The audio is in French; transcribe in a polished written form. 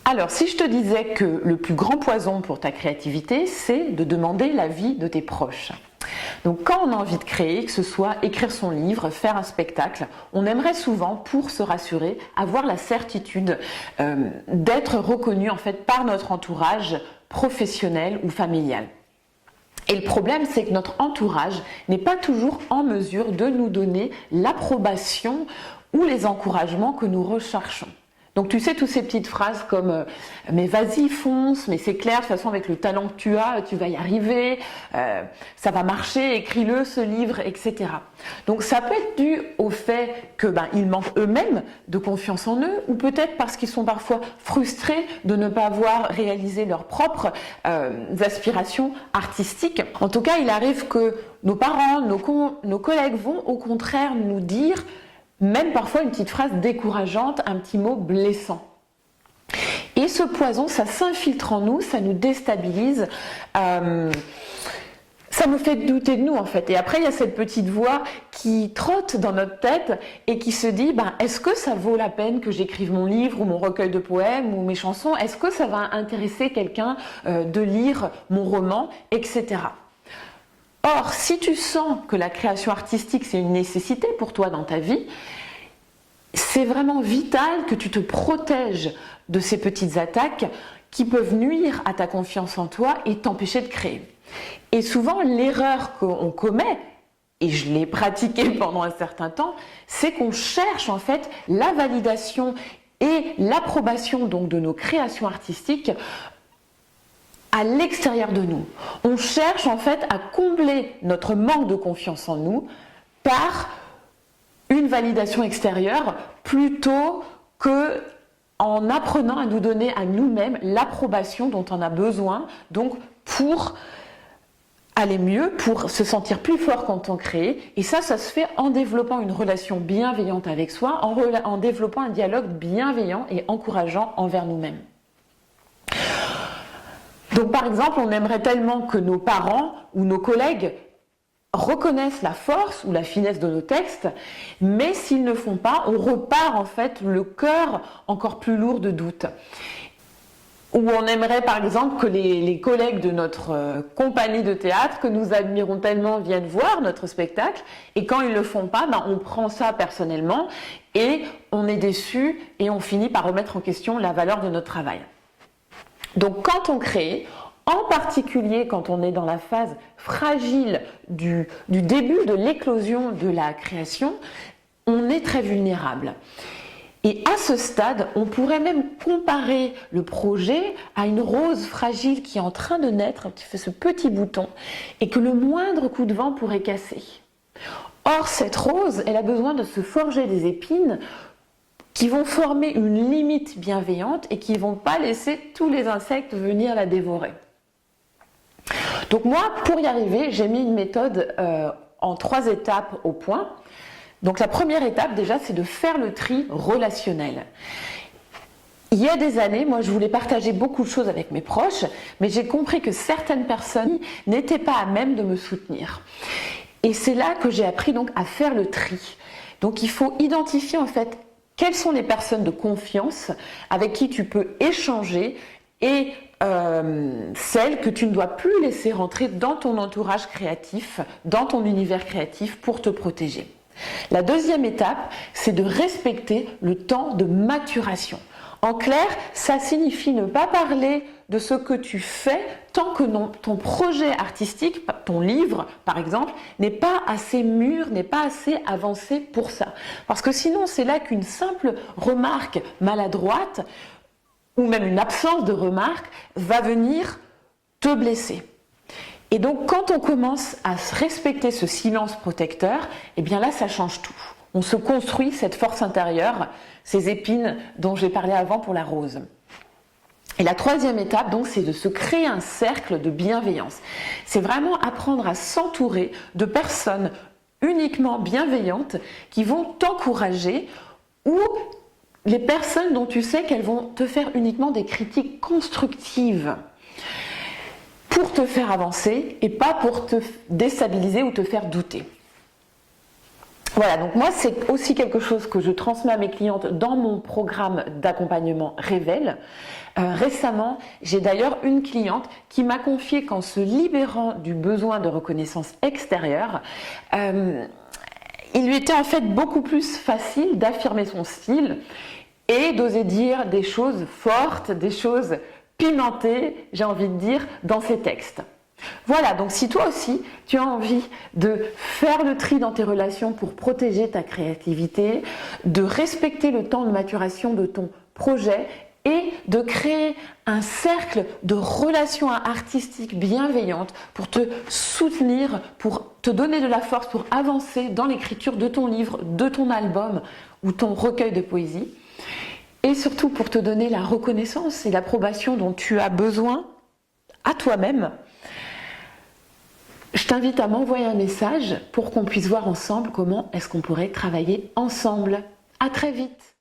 Alors, si je te disais que le plus grand poison pour ta créativité, c'est de demander l'avis de tes proches. Donc quand on a envie de créer, que ce soit écrire son livre, faire un spectacle, on aimerait souvent, pour se rassurer, avoir la certitude d'être reconnu en fait par notre entourage professionnel ou familial. Et le problème, c'est que notre entourage n'est pas toujours en mesure de nous donner l'approbation ou les encouragements que nous recherchons. Donc tu sais, toutes ces petites phrases comme « mais vas-y, fonce, mais c'est clair, de toute façon avec le talent que tu as, tu vas y arriver, ça va marcher, écris-le ce livre, etc. » Donc ça peut être dû au fait que ils manquent eux-mêmes de confiance en eux, ou peut-être parce qu'ils sont parfois frustrés de ne pas avoir réalisé leurs propres aspirations artistiques. En tout cas, il arrive que nos parents, nos collègues vont au contraire nous dire même parfois une petite phrase décourageante, un petit mot blessant. Et ce poison, ça s'infiltre en nous, ça nous déstabilise, ça nous fait douter de nous en fait. Et après, il y a cette petite voix qui trotte dans notre tête et qui se dit est-ce que ça vaut la peine que j'écrive mon livre ou mon recueil de poèmes ou mes chansons? Est-ce que ça va intéresser quelqu'un de lire mon roman, etc. Or, si tu sens que la création artistique, c'est une nécessité pour toi dans ta vie, c'est vraiment vital que tu te protèges de ces petites attaques qui peuvent nuire à ta confiance en toi et t'empêcher de créer. Et souvent, l'erreur qu'on commet, et je l'ai pratiquée pendant un certain temps, c'est qu'on cherche en fait la validation et l'approbation donc de nos créations artistiques à l'extérieur de nous. On cherche en fait à combler notre manque de confiance en nous par une validation extérieure plutôt que en apprenant à nous donner à nous-mêmes l'approbation dont on a besoin donc pour aller mieux, pour se sentir plus fort quand on crée. Et ça se fait en développant une relation bienveillante avec soi, en développant un dialogue bienveillant et encourageant envers nous-mêmes. Donc par exemple, on aimerait tellement que nos parents ou nos collègues reconnaissent la force ou la finesse de nos textes, mais s'ils ne font pas, on repart en fait le cœur encore plus lourd de doutes. Ou on aimerait par exemple que les collègues de notre compagnie de théâtre, que nous admirons tellement, viennent voir notre spectacle, et quand ils ne le font pas, on prend ça personnellement, et on est déçu, et on finit par remettre en question la valeur de notre travail. Donc quand on crée, en particulier quand on est dans la phase fragile du début de l'éclosion de la création, on est très vulnérable. Et à ce stade, on pourrait même comparer le projet à une rose fragile qui est en train de naître, qui fait ce petit bouton, et que le moindre coup de vent pourrait casser. Or, cette rose, elle a besoin de se forger des épines qui vont former une limite bienveillante et qui ne vont pas laisser tous les insectes venir la dévorer. Donc moi, pour y arriver, j'ai mis une méthode en 3 étapes au point. Donc la première étape déjà, c'est de faire le tri relationnel. Il y a des années, moi je voulais partager beaucoup de choses avec mes proches, mais j'ai compris que certaines personnes n'étaient pas à même de me soutenir. Et c'est là que j'ai appris donc à faire le tri. Donc il faut identifier en fait quelles sont les personnes de confiance avec qui tu peux échanger et celles que tu ne dois plus laisser rentrer dans ton entourage créatif, dans ton univers créatif pour te protéger. La deuxième étape, c'est de respecter le temps de maturation. En clair, ça signifie ne pas parler de ce que tu fais tant que ton projet artistique, ton livre par exemple, n'est pas assez mûr, n'est pas assez avancé pour ça. Parce que sinon, c'est là qu'une simple remarque maladroite ou même une absence de remarque va venir te blesser. Et donc, quand on commence à respecter ce silence protecteur, eh bien là, ça change tout. On se construit cette force intérieure, ces épines dont j'ai parlé avant pour la rose. Et la troisième étape, donc, c'est de se créer un cercle de bienveillance. C'est vraiment apprendre à s'entourer de personnes uniquement bienveillantes qui vont t'encourager ou les personnes dont tu sais qu'elles vont te faire uniquement des critiques constructives pour te faire avancer et pas pour te déstabiliser ou te faire douter. Voilà, donc moi c'est aussi quelque chose que je transmets à mes clientes dans mon programme d'accompagnement Révèle. Récemment, j'ai d'ailleurs une cliente qui m'a confié qu'en se libérant du besoin de reconnaissance extérieure, il lui était en fait beaucoup plus facile d'affirmer son style et d'oser dire des choses fortes, des choses pimentées, j'ai envie de dire, dans ses textes. Voilà, donc si toi aussi tu as envie de faire le tri dans tes relations pour protéger ta créativité, de respecter le temps de maturation de ton projet et de créer un cercle de relations artistiques bienveillantes pour te soutenir, pour te donner de la force, pour avancer dans l'écriture de ton livre, de ton album ou ton recueil de poésie, et surtout pour te donner la reconnaissance et l'approbation dont tu as besoin à toi-même, je t'invite à m'envoyer un message pour qu'on puisse voir ensemble comment est-ce qu'on pourrait travailler ensemble. À très vite!